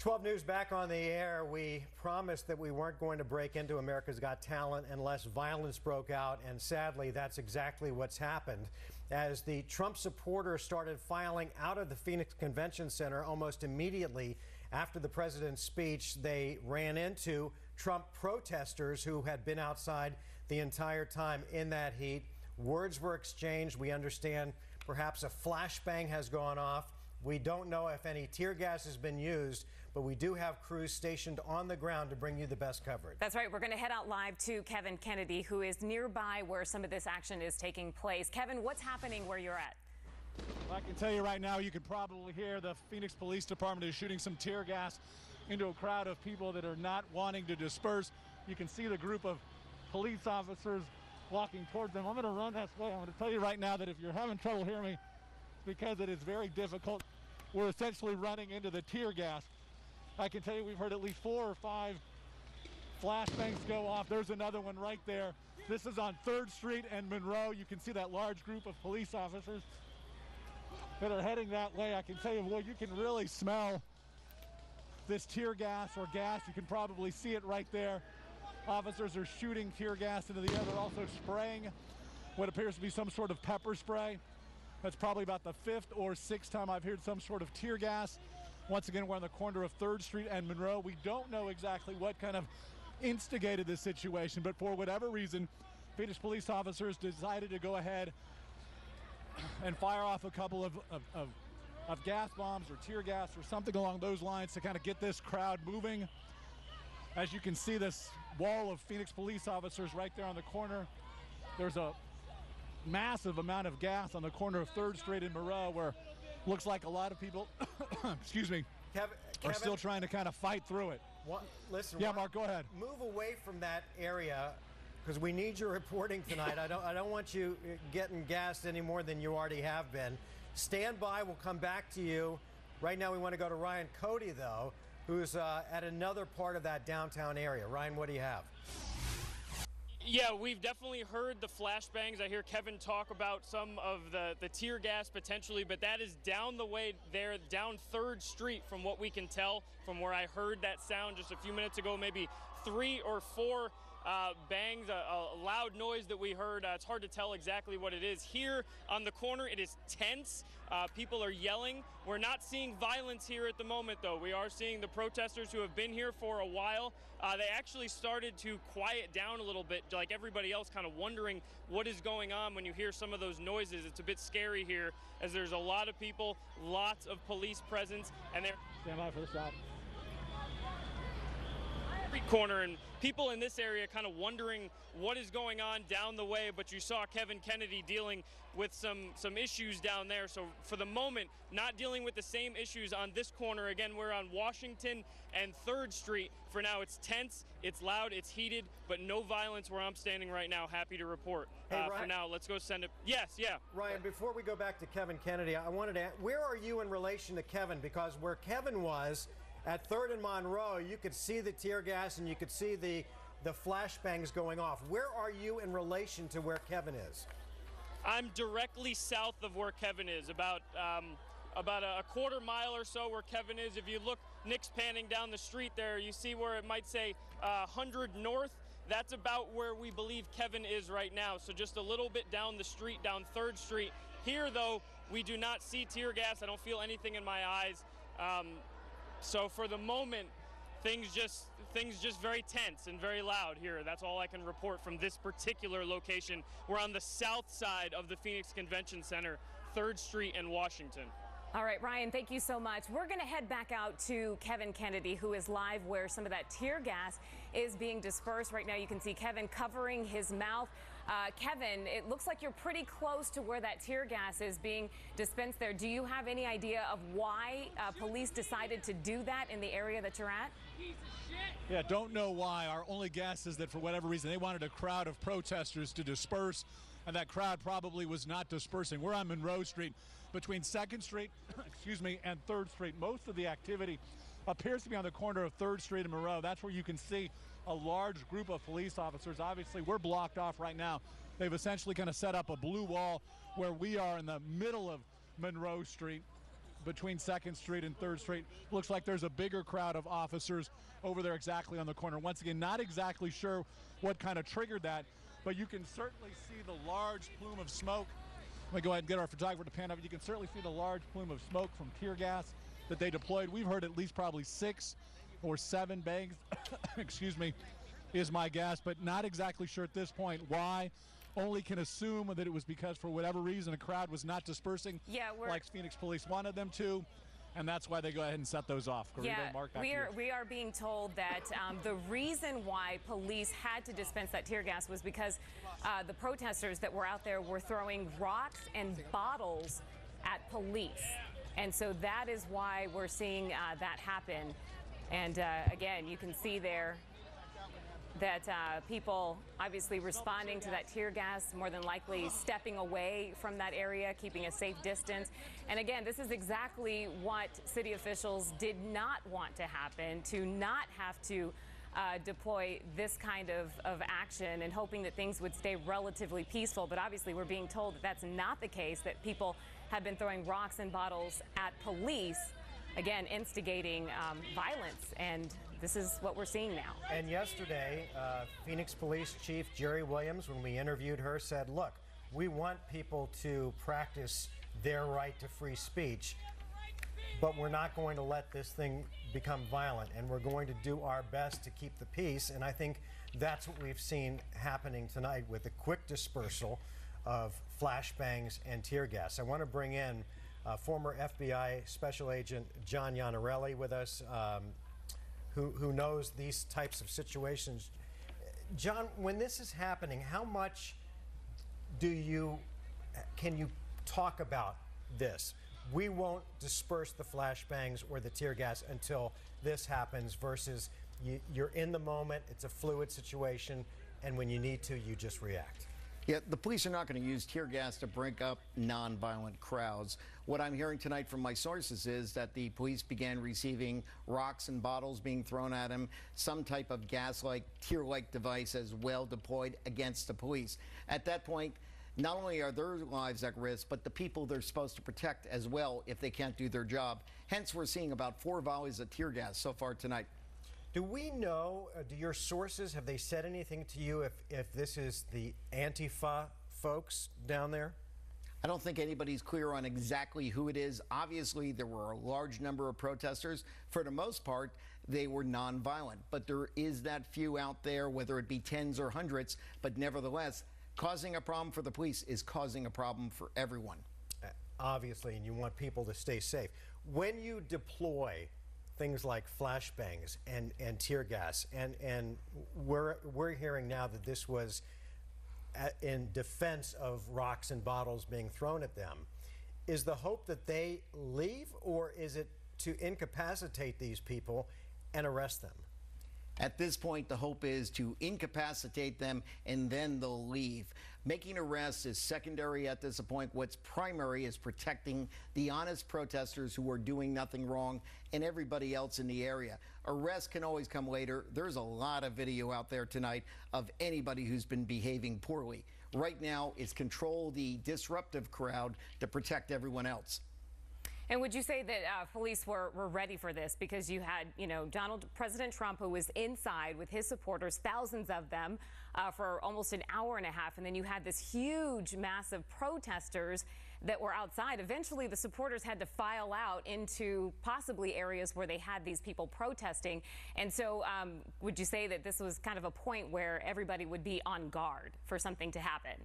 12 News back on the air. We promised that we weren't going to break into America's Got Talent unless violence broke out, and sadly, that's exactly what's happened. As the Trump supporters started filing out of the Phoenix Convention Center almost immediately after the president's speech, they ran into Trump protesters who had been outside the entire time in that heat. Words were exchanged. We understand perhaps a flashbang has gone off. We don't know if any tear gas has been used, but we do have crews stationed on the ground to bring you the best coverage. That's right. We're going to head out live to Kevin Kennedy, who is nearby where some of this action is taking place. Kevin, what's happening where you're at? Well, I can tell you right now, you can probably hear the Phoenix Police Department is shooting some tear gas into a crowd of people that are not wanting to disperse. You can see the group of police officers walking towards them. I'm going to run that way. I'm going to tell you right now that if you're having trouble hearing me, it's because it is very difficult. We're essentially running into the tear gas. I can tell you we've heard at least 4 or 5 flashbangs go off. There's another one right there. This is on 3rd Street and Monroe. You can see that large group of police officers that are heading that way. I can tell you, well, you can really smell this tear gas or gas. You can probably see it right there. Officers are shooting tear gas into the air. They're also spraying what appears to be some sort of pepper spray. That's probably about the 5th or 6th time I've heard some sort of tear gas. Once again, we're on the corner of 3rd Street and Monroe. We don't know exactly what kind of instigated this situation, but for whatever reason, Phoenix police officers decided to go ahead and fire off a couple of gas bombs or tear gas or something along those lines to kind of get this crowd moving. As you can see, this wall of Phoenix police officers right there on the corner. There's a massive amount of gas on the corner of 3rd Street and Monroe where looks like a lot of people excuse me, Kevin, are still trying to kind of fight through it. Listen, yeah, Mark, go ahead. Move away from that area because we need your reporting tonight. I don't want you getting gassed any more than you already have been. Stand by. We'll come back to you. Right now we want to go to Ryan Cody, though, who's at another part of that downtown area. Ryan, what do you have? Yeah, we've definitely heard the flashbangs. I hear Kevin talk about some of the tear gas potentially, but that is down the way there, down 3rd Street from what we can tell from where I heard that sound just a few minutes ago, maybe 3 or 4 bangs, a loud noise that we heard. It's hard to tell exactly what it is. Here on the corner, it is tense. People are yelling. We're not seeing violence here at the moment, though. We are seeing the protesters who have been here for a while. They actually started to quiet down a little bit, like everybody else, kind of wondering what is going on when you hear some of those noises. It's a bit scary here as there's a lot of people, lots of police presence, and they're... Stand by for the shot. Corner, and people in this area kind of wondering what is going on down the way, but you saw Kevin Kennedy dealing with some issues down there. So for the moment, not dealing with the same issues on this corner. Again, we're on Washington and 3rd Street. For now, it's tense, it's loud, it's heated, but no violence where I'm standing right now. Happy to report. Hey, for now, let's go send it. Yes, yeah. Ryan, before we go back to Kevin Kennedy, I wanted to ask, where are you in relation to Kevin? Because where Kevin was at 3rd and Monroe, you could see the tear gas and you could see the flashbangs going off. Where are you in relation to where Kevin is? I'm directly south of where Kevin is, about a quarter mile or so where Kevin is. If you look, Nick's panning down the street there, you see where it might say 100 North. That's about where we believe Kevin is right now. So just a little bit down the street, down 3rd Street. Here, though, we do not see tear gas. I don't feel anything in my eyes. So for the moment, things just very tense and very loud here. That's all I can report from this particular location. We're on the south side of the Phoenix Convention Center, 3rd Street and Washington. All right, Ryan, thank you so much. We're going to head back out to Kevin Kennedy, who is live where some of that tear gas is being dispersed. Right now, you can see Kevin covering his mouth. Kevin, it looks like you're pretty close to where that tear gas is being dispensed there. Do you have any idea of why police decided to do that in the area that you're at? Yeah, don't know why. Our only guess is that for whatever reason, they wanted a crowd of protesters to disperse, and that crowd probably was not dispersing. We're on Monroe Street between 2nd Street and 3rd Street. Most of the activity appears to be on the corner of 3rd Street and Monroe. That's where you can see a large group of police officers. Obviously, we're blocked off right now. They've essentially kind of set up a blue wall where we are in the middle of Monroe Street. between 2nd Street and 3rd Street. Looks like there's a bigger crowd of officers over there exactly on the corner. Once again, not exactly sure what kind of triggered that, but you can certainly see the large plume of smoke. Let me go ahead and get our photographer to pan up. You can certainly see the large plume of smoke from tear gas that they deployed. We've heard at least probably 6 or 7 bangs, excuse me, is my guess, but not exactly sure at this point why. Only can assume that it was because for whatever reason a crowd was not dispersing like Phoenix Police wanted them to, and that's why they go ahead and set those off. Mark, we are being told that the reason why police had to dispense that tear gas was because the protesters that were out there were throwing rocks and bottles at police. And so that is why we're seeing that happen. And again, you can see there that people obviously responding to that tear gas, more than likely stepping away from that area, keeping a safe distance. And again, this is exactly what city officials did not want to happen, to not have to deploy this kind of action and hoping that things would stay relatively peaceful. But obviously we're being told that that's not the case, that people have been throwing rocks and bottles at police, again, instigating violence. And this is what we're seeing now. And yesterday, Phoenix Police Chief Jerry Williams, when we interviewed her, said, look, we want people to practice their right to free speech, but we're not going to let this thing become violent, and we're going to do our best to keep the peace. And I think that's what we've seen happening tonight with the quick dispersal of flashbangs and tear gas. I want to bring in former FBI Special Agent John Iannarelli with us, who knows these types of situations. John, when this is happening, how much can you talk about this? We won't disperse the flashbangs or the tear gas until this happens, versus you're in the moment, it's a fluid situation, and when you need to, you just react. Yeah, the police are not going to use tear gas to break up nonviolent crowds. What I'm hearing tonight from my sources is that the police began receiving rocks and bottles being thrown at them, some type of gas-like, tear-like device as well deployed against the police. At that point, not only are their lives at risk, but the people they're supposed to protect as well if they can't do their job. Hence, we're seeing about 4 volleys of tear gas so far tonight. Do we know, do your sources, have they said anything to you if this is the Antifa folks down there? I don't think anybody's clear on exactly who it is. Obviously, there were a large number of protesters. For the most part, they were nonviolent. But there is that few out there, whether it be tens or hundreds, but nevertheless, causing a problem for the police is causing a problem for everyone. Obviously, and you want people to stay safe. When you deploy things like flashbangs and tear gas, and we're hearing now that this was in defense of rocks and bottles being thrown at them, is the hope that they leave, or is it to incapacitate these people and arrest them? At this point, the hope is to incapacitate them and then they'll leave. Making arrests is secondary at this point. What's primary is protecting the honest protesters who are doing nothing wrong and everybody else in the area. Arrests can always come later. There's a lot of video out there tonight of anybody who's been behaving poorly. Right now, it's control the disruptive crowd to protect everyone else. And would you say that police were ready for this? Because you had, President Trump, who was inside with his supporters, thousands of them, for almost an hour and a half. And then you had this huge mass of protesters that were outside. Eventually, the supporters had to file out into possibly areas where they had these people protesting. And so would you say that this was kind of a point where everybody would be on guard for something to happen?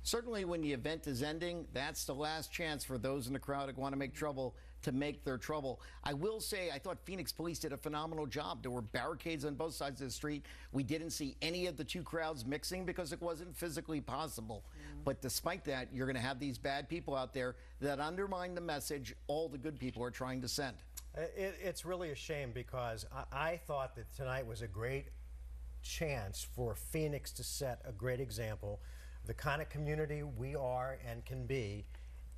Certainly when the event is ending, that's the last chance for those in the crowd that want to make trouble to make their trouble. I will say I thought Phoenix Police did a phenomenal job. There were barricades on both sides of the street. We didn't see any of the two crowds mixing because it wasn't physically possible. But despite that, you're going to have these bad people out there that undermine the message all the good people are trying to send. It's really a shame, because I thought that tonight was a great chance for Phoenix to set a great example, the kind of community we are and can be,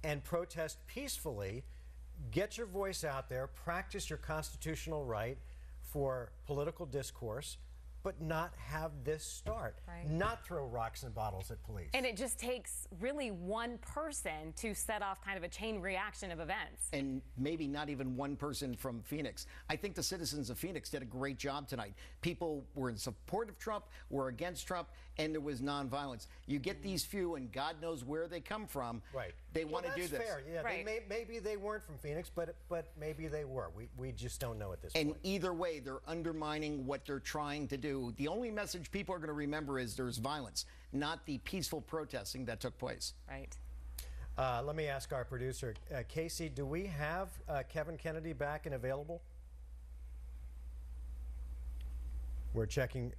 and protest peacefully. Get your voice out there, practice your constitutional right for political discourse, but not have this start, not throw rocks and bottles at police. And it just takes really one person to set off kind of a chain reaction of events. And maybe not even one person from Phoenix. I think the citizens of Phoenix did a great job tonight. People were in support of Trump, were against Trump, and there was nonviolence. You get these few, and God knows where they come from. Right. They want to do this. That's fair. Yeah, maybe they weren't from Phoenix, but maybe they were. We just don't know at this point. And either way, they're undermining what they're trying to do. The only message people are going to remember is there's violence, not the peaceful protesting that took place. Right. Let me ask our producer, Casey, do we have Kevin Kennedy back and available? We're checking.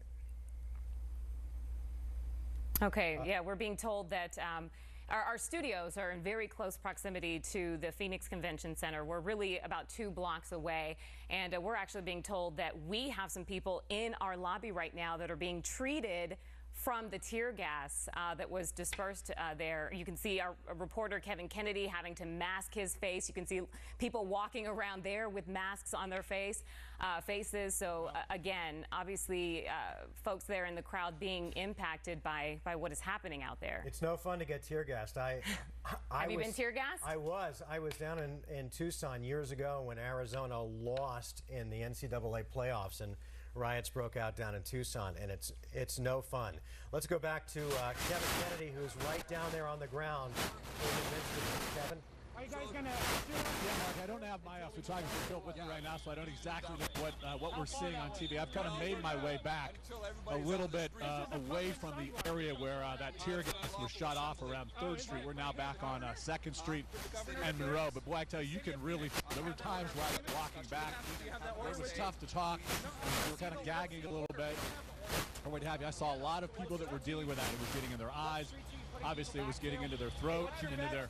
Okay, yeah, we're being told that our studios are in very close proximity to the Phoenix Convention Center. We're really about 2 blocks away, and we're actually being told that we have some people in our lobby right now that are being treated from the tear gas that was dispersed there. You can see our reporter Kevin Kennedy having to mask his face. You can see people walking around there with masks on their faces. So again, obviously, folks there in the crowd being impacted by what is happening out there. It's no fun to get tear gassed. Have you been tear gassed? I was down in Tucson years ago when Arizona lost in the NCAA playoffs, and riots broke out down in Tucson, and it's no fun. Let's go back to Kevin Kennedy, who's right down there on the ground in the midst of it. Kevin? Are you guys gonna do it? Yeah, Mark, I don't have my photographer Phil with me right now, so I don't exactly know what we're seeing on TV. I've kind of made my way back a little bit away from the area where that tear gas was shot off around 3rd Street. We're now back on 2nd Street and Monroe. But boy, I tell you, you can really, there were times where I was walking back. It was tough to talk. We were kind of gagging a little bit, or what have you. I saw a lot of people that were dealing with that. It was getting in their eyes. Obviously, it was getting into their throat, into their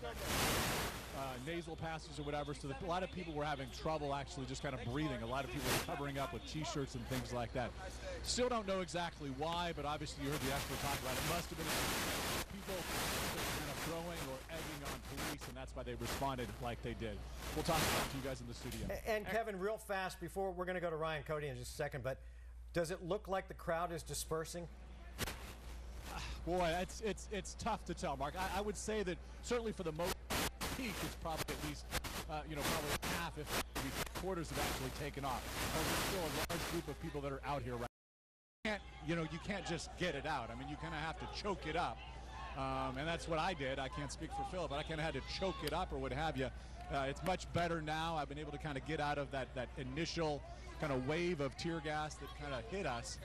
nasal passages or whatever, so that a lot of people were having trouble actually just kind of breathing. A lot of people were covering up with T-shirts and things like that. Still don't know exactly why, but obviously you heard the expert talk about it. It must have been people kind of throwing or egging on police, and that's why they responded like they did. We'll talk about it to you guys in the studio. And Kevin, real fast, before we're going to go to Ryan Cody in just a second, but does it look like the crowd is dispersing? Boy, it's tough to tell, Mark. I would say that certainly for the most peak, it's probably at least, probably half, if maybe quarters have actually taken off. There's still a large group of people that are out here right now. You can't just get it out. I mean, you kind of have to choke it up. And that's what I did. I can't speak for Phil, but I kind of had to choke it up or what have you. It's much better now. I've been able to kind of get out of that initial kind of wave of tear gas that kind of hit us.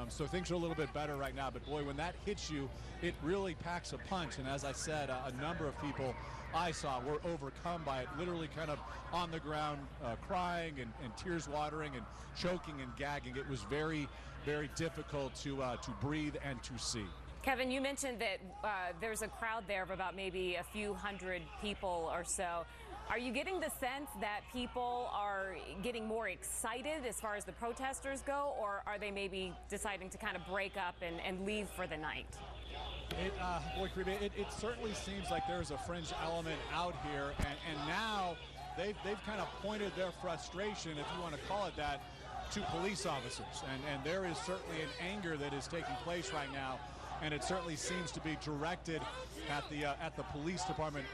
So things are a little bit better right now. But boy, when that hits you, it really packs a punch. And as I said, a number of people I saw were overcome by it, literally kind of on the ground crying and tears watering and choking and gagging. It was very, very difficult to breathe and to see. Kevin, you mentioned that there's a crowd there of about maybe a few hundred people or so. Are you getting the sense that people are getting more excited as far as the protesters go, or are they maybe deciding to kind of break up and leave for the night? It certainly seems like there's a fringe element out here, and now they've kind of pointed their frustration, if you want to call it that, to police officers. And there is certainly an anger that is taking place right now, and it certainly seems to be directed at the police department.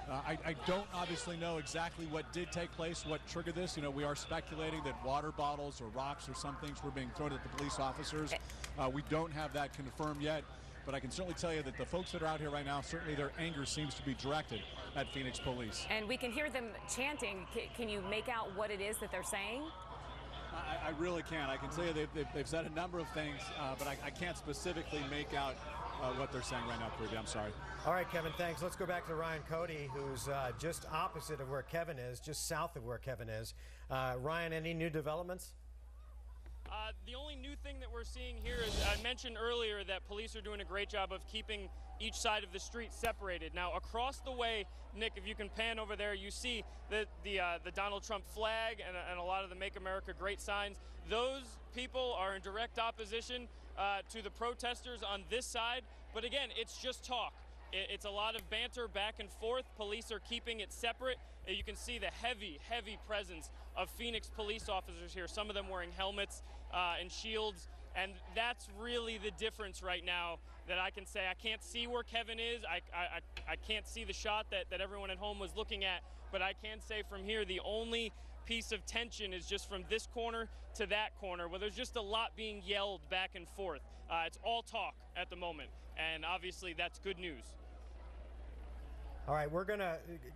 I don't obviously know exactly what did take place, what triggered this. We are speculating that water bottles or rocks or some things were being thrown at the police officers. We don't have that confirmed yet, but I can certainly tell you that the folks that are out here right now, certainly their anger seems to be directed at Phoenix police. And we can hear them chanting. Can you make out what it is that they're saying? I really can't. I can tell you they've said a number of things, but I can't specifically make out what they're saying right now, Kirby. I'm sorry. All right, Kevin, thanks. Let's go back to Ryan Cody, who's just opposite of where Kevin is, just south of where Kevin is. Ryan, any new developments? The only new thing that we're seeing here is I mentioned earlier that police are doing a great job of keeping each side of the street separated. Now, across the way, Nick, if you can pan over there, you see the Donald Trump flag and a lot of the Make America Great signs. Those people are in direct opposition to the protesters on this side. But again, it's just talk. It's a lot of banter back and forth. Police are keeping it separate. You can see the heavy, heavy presence of Phoenix police officers here, some of them wearing helmets and shields. And that's really the difference right now that I can say. I can't see where Kevin is. I can't see the shot that everyone at home was looking at, but I can say from here the only piece of tension is just from this corner to that corner, where there's just a lot being yelled back and forth. It's all talk at the moment, and obviously that's good news. All right,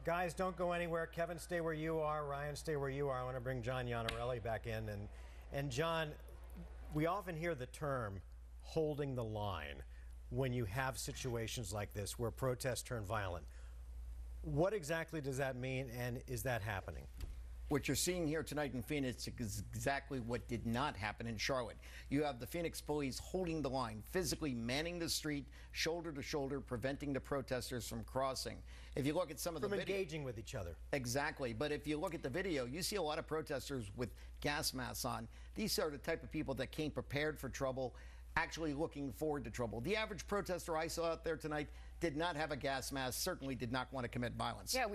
guys, don't go anywhere. Kevin, stay where you are. Ryan, stay where you are. I want to bring John Iannarelli back in. And John, we often hear the term holding the line when you have situations like this where protests turn violent. What exactly does that mean, and is that happening? What you're seeing here tonight in Phoenix is exactly what did not happen in Charlotte. You have the Phoenix police holding the line, physically manning the street, shoulder to shoulder, preventing the protesters from crossing. If you look at some of the video, engaging with each other. Exactly. But if you look at the video, you see a lot of protesters with gas masks on. These are the type of people that came prepared for trouble, actually looking forward to trouble. The average protester I saw out there tonight did not have a gas mask, certainly did not want to commit violence. Yeah,